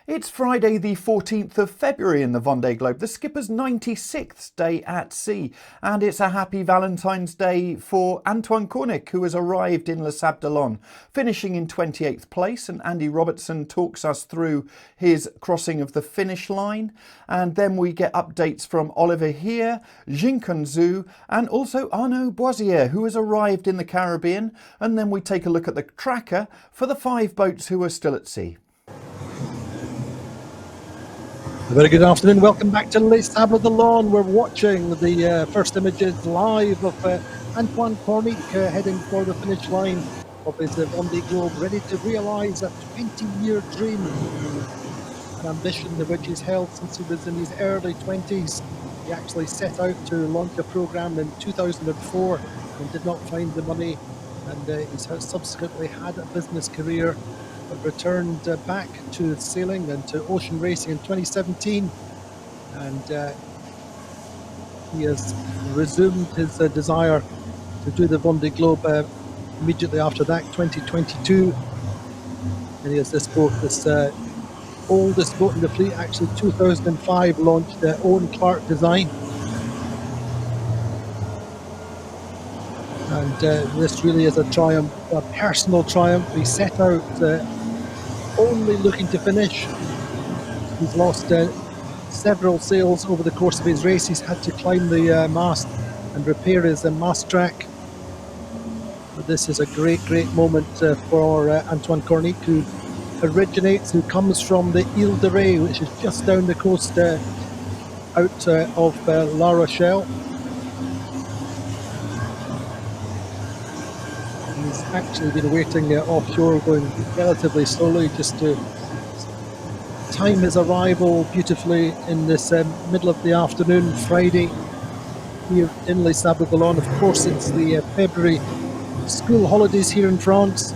It's Friday the 14th of February in the Vendée Globe, the skipper's 96th day at sea, and it's a happy Valentine's Day for Antoine Cornic, who has arrived in Les Sables, finishing in 28th place, and Andi Robertson talks us through his crossing of the finish line, and then we get updates from Heer, Jingkun, and also Arnaud Boissières, who has arrived in the Caribbean, and then we take a look at the tracker for the 5 boats who are still at sea. A very good afternoon. Welcome back to Les Sables de Lawn. We're watching the first images live of Antoine Cornic heading for the finish line of his Vendée Globe, ready to realise a 20-year dream, an ambition which he's held since he was in his early 20s. He actually set out to launch a programme in 2004 and did not find the money, and he's subsequently had a business career, but returned back to sailing and to ocean racing in 2017, and he has resumed his desire to do the Vendée Globe immediately after that, 2022. And he has this boat, this oldest boat in the fleet, actually 2005 launched, Owen Clark design, and this really is a triumph, a personal triumph. He set out only looking to finish. He's lost several sails over the course of his race. He's had to climb the mast and repair his mast track. But this is a great moment for Antoine Cornic, who comes from the Ile de Ré, which is just down the coast out of La Rochelle. He's actually been waiting offshore, going relatively slowly, just to time his arrival beautifully in this middle of the afternoon, Friday, here in Les Sables de Lawn. Of course, it's the February school holidays here in France,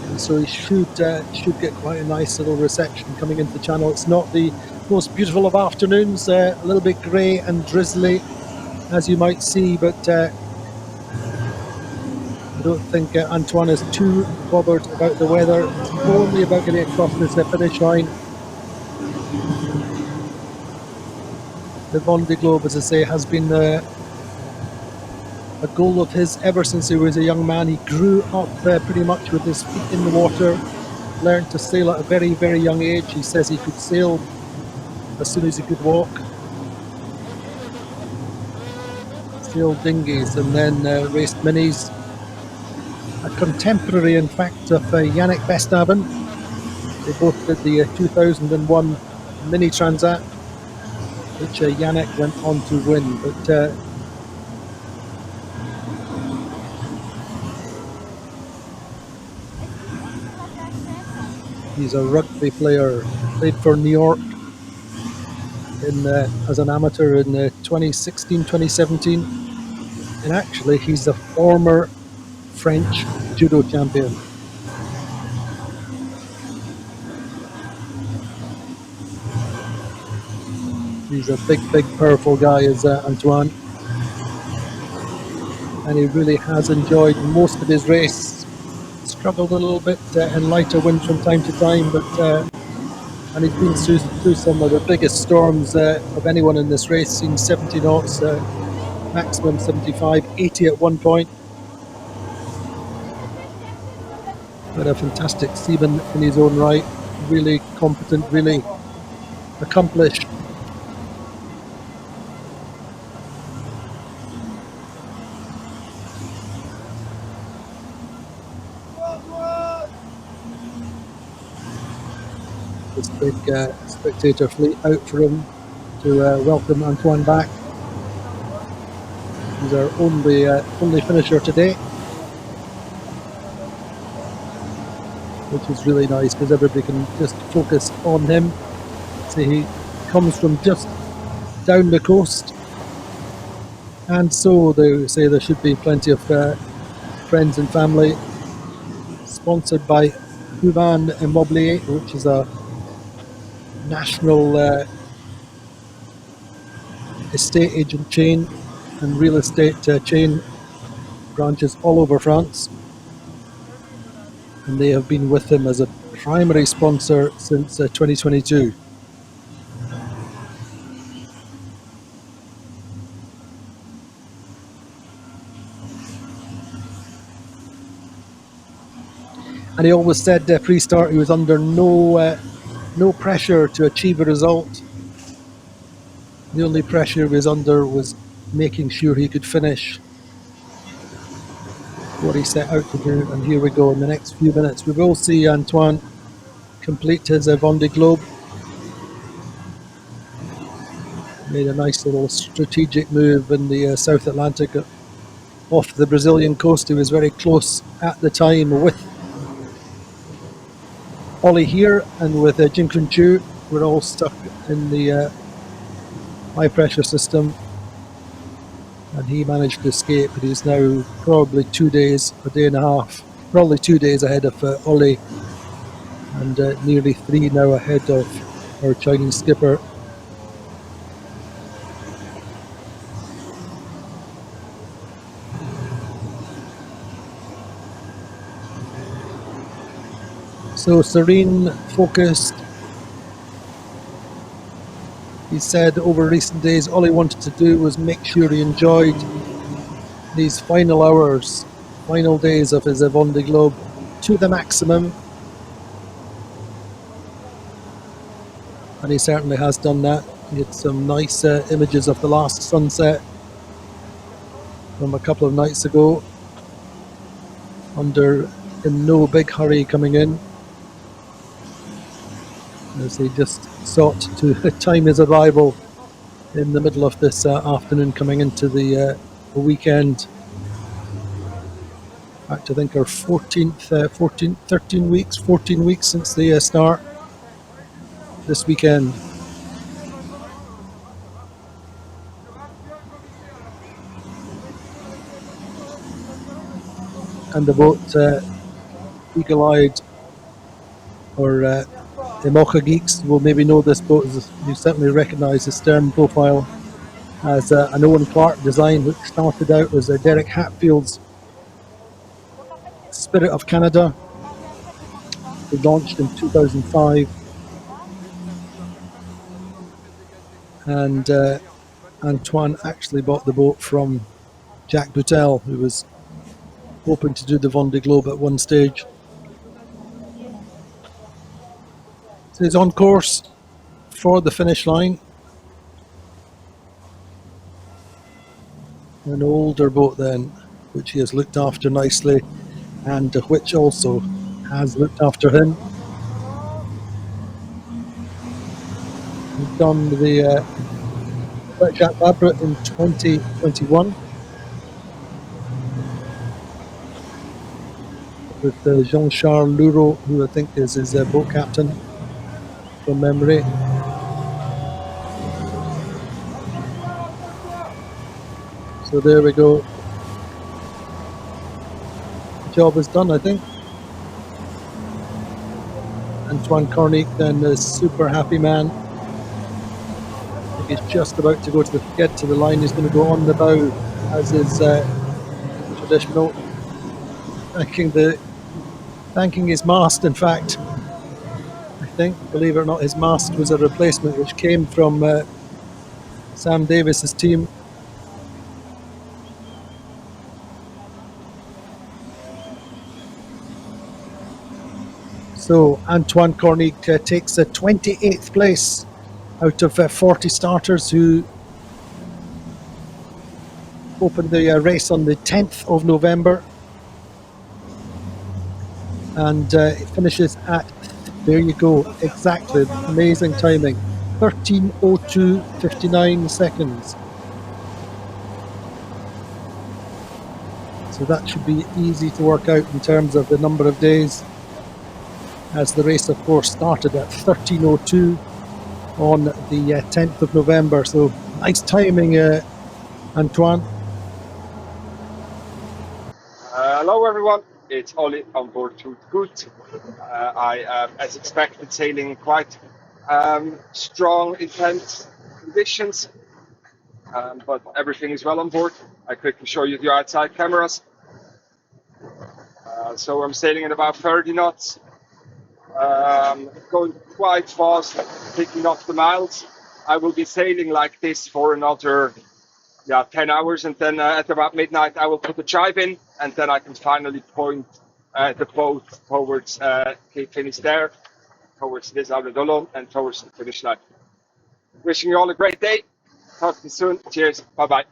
and so he should get quite a nice little reception coming into the channel. It's not the most beautiful of afternoons, a little bit grey and drizzly, as you might see, but I don't think Antoine is too bothered about the weather. It's only about getting across this finish line. The Vendée Globe, as I say, has been a goal of his ever since he was a young man. He grew up pretty much with his feet in the water, learned to sail at a very young age. He says he could sail as soon as he could walk. Sailed dinghies and then raced minis. A contemporary, in fact, of Yannick Bestaven. They both did the 2001 Mini Transat, which Yannick went on to win. But he's a rugby player, played for New York as an amateur in 2016-2017, and actually he's a former French judo champion. He's a big powerful guy, is Antoine, and he really has enjoyed most of his race. Struggled a little bit in lighter winds from time to time, but and he's been through some of the biggest storms of anyone in this race, seen 70 knots, maximum 75, 80 at one point. But a fantastic seaman in his own right, really competent, really accomplished. This big spectator fleet out for him to welcome Antoine back. He's our only finisher today, which is really nice because everybody can just focus on him. See, he comes from just down the coast, and so they say there should be plenty of friends and family. Sponsored by Huvan Immobilier, which is a national estate agent chain and real estate chain, branches all over France. And they have been with him as a primary sponsor since 2022. And he always said pre-start he was under no pressure to achieve a result. The only pressure he was under was making sure he could finish what he set out to do. And here we go. In the next few minutes, we will see Antoine complete his Vendée Globe. Made a nice little strategic move in the South Atlantic off the Brazilian coast. He was very close at the time with Ollie Heer and with Jingkun. We're all stuck in the high pressure system, and he managed to escape. But he's now probably 2 days, a day and a half, probably 2 days ahead of Ollie, and nearly 3 now ahead of our Chinese skipper. So serene, focused. He said over recent days all he wanted to do was make sure he enjoyed these final hours, final days of his Vendée Globe to the maximum. And he certainly has done that. He had some nice images of the last sunset from a couple of nights ago, in no big hurry coming in, as he just sought to time his arrival in the middle of this afternoon, coming into the weekend. In fact, I think our 14 weeks since the start this weekend. And the boat, eagle-eyed or Imoca geeks will maybe know this boat. You certainly recognise the stern profile as an Owen Clark design, which started out as Derek Hatfield's Spirit of Canada. It launched in 2005, and Antoine actually bought the boat from Jack Boutel, who was hoping to do the Vendée Globe at one stage. So he's on course for the finish line. An older boat then, which he has looked after nicely, and which also has looked after him. He's done the Jacques Vabre in 2021 with Jean-Charles Louro, who I think is his boat captain from memory. So there we go. The job is done, I think. Antoine Cornic then is super happy man. I think he's just about to get to the line. He's going to go on the bow, as is traditional, thanking his mast. In fact, I think, believe it or not, his mast was a replacement which came from Sam Davis's team. So Antoine Cornic takes a 28th place out of 40 starters who opened the race on the 10th of November, and it finishes at, there you go, exactly, amazing timing, 13:02:59 seconds. So that should be easy to work out in terms of the number of days, as the race of course started at 13:02 on the 10th of November. So nice timing, Antoine. Hello everyone, it's Ollie on board to Good. I am, as expected, sailing in quite strong, intense conditions, but everything is well on board. I quickly show you the outside cameras. So I'm sailing at about 30 knots. going quite fast, picking up the miles. I will be sailing like this for another 10 hours, and then at about midnight I will put the jibe in, and then I can finally point the boat towards Cape Finisterre, towards Les Sables d'Olonne, and towards the finish line. Wishing you all a great day. Talk to you soon. Cheers. Bye bye.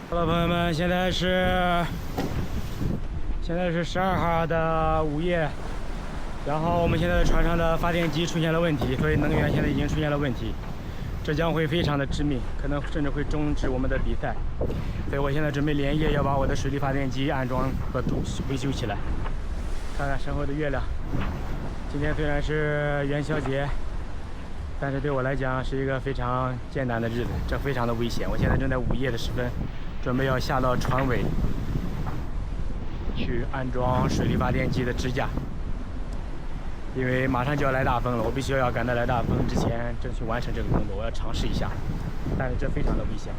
好了，朋友们，现在是12号的午夜，然后我们现在船上的发电机出现了问题，所以能源现在已经出现了问题，这将会非常的致命，可能甚至会终止我们的比赛。所以我现在准备连夜要把我的水力发电机安装和维修起来。看看身后的月亮，今天虽然是元宵节，但是对我来讲是一个非常艰难的日子，这非常的危险。我现在正在午夜的时分，准备要下到船尾去安装水力发电机的支架，因为马上就要来大风了，我必须要赶在来大风之前争取完成这个工作。我要尝试一下，但是这非常的危险。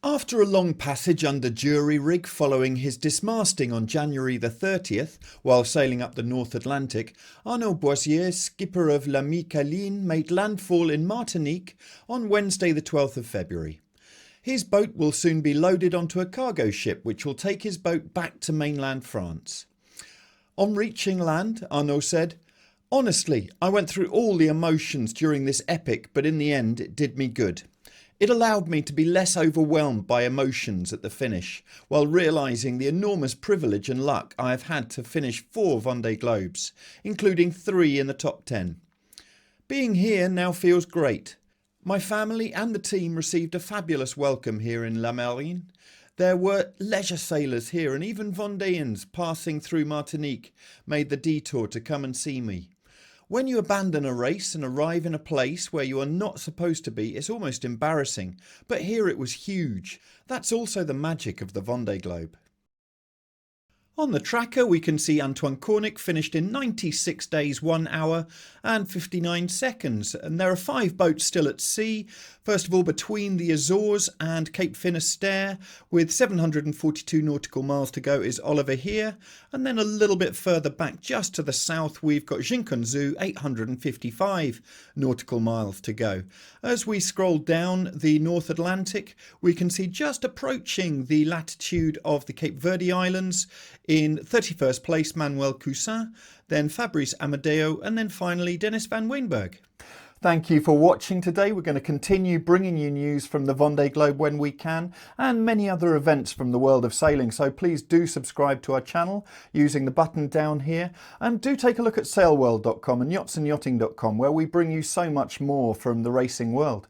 After a long passage under jury rig following his dismasting on January the 30th while sailing up the North Atlantic, Arnaud Boissières, skipper of La Micaline, made landfall in Martinique on Wednesday the 12th of February. His boat will soon be loaded onto a cargo ship which will take his boat back to mainland France. On reaching land, Arnaud said, "Honestly, I went through all the emotions during this epic, but in the end it did me good. It allowed me to be less overwhelmed by emotions at the finish, while realising the enormous privilege and luck I have had to finish 4 Vendée Globes, including 3 in the top 10. Being here now feels great. My family and the team received a fabulous welcome here in La Marine. There were leisure sailors here, and even Vendéans passing through Martinique made the detour to come and see me. When you abandon a race and arrive in a place where you are not supposed to be, it's almost embarrassing, but here it was huge. That's also the magic of the Vendée Globe." On the tracker we can see Antoine Cornic finished in 96 days 1 hour and 59 seconds, and there are 5 boats still at sea. First of all, between the Azores and Cape Finisterre with 742 nautical miles to go is Oliver Heer, and then a little bit further back just to the south we've got Jingkun, 855 nautical miles to go. As we scroll down the North Atlantic we can see just approaching the latitude of the Cape Verde Islands in 31st place Manuel Cousin, then Fabrice Amadeo, and then finally Dennis van Weenberg. Thank you for watching today. We're going to continue bringing you news from the Vendée Globe when we can, and many other events from the world of sailing. So please do subscribe to our channel using the button down here, and do take a look at sailworld.com and yachtsandyachting.com, where we bring you so much more from the racing world.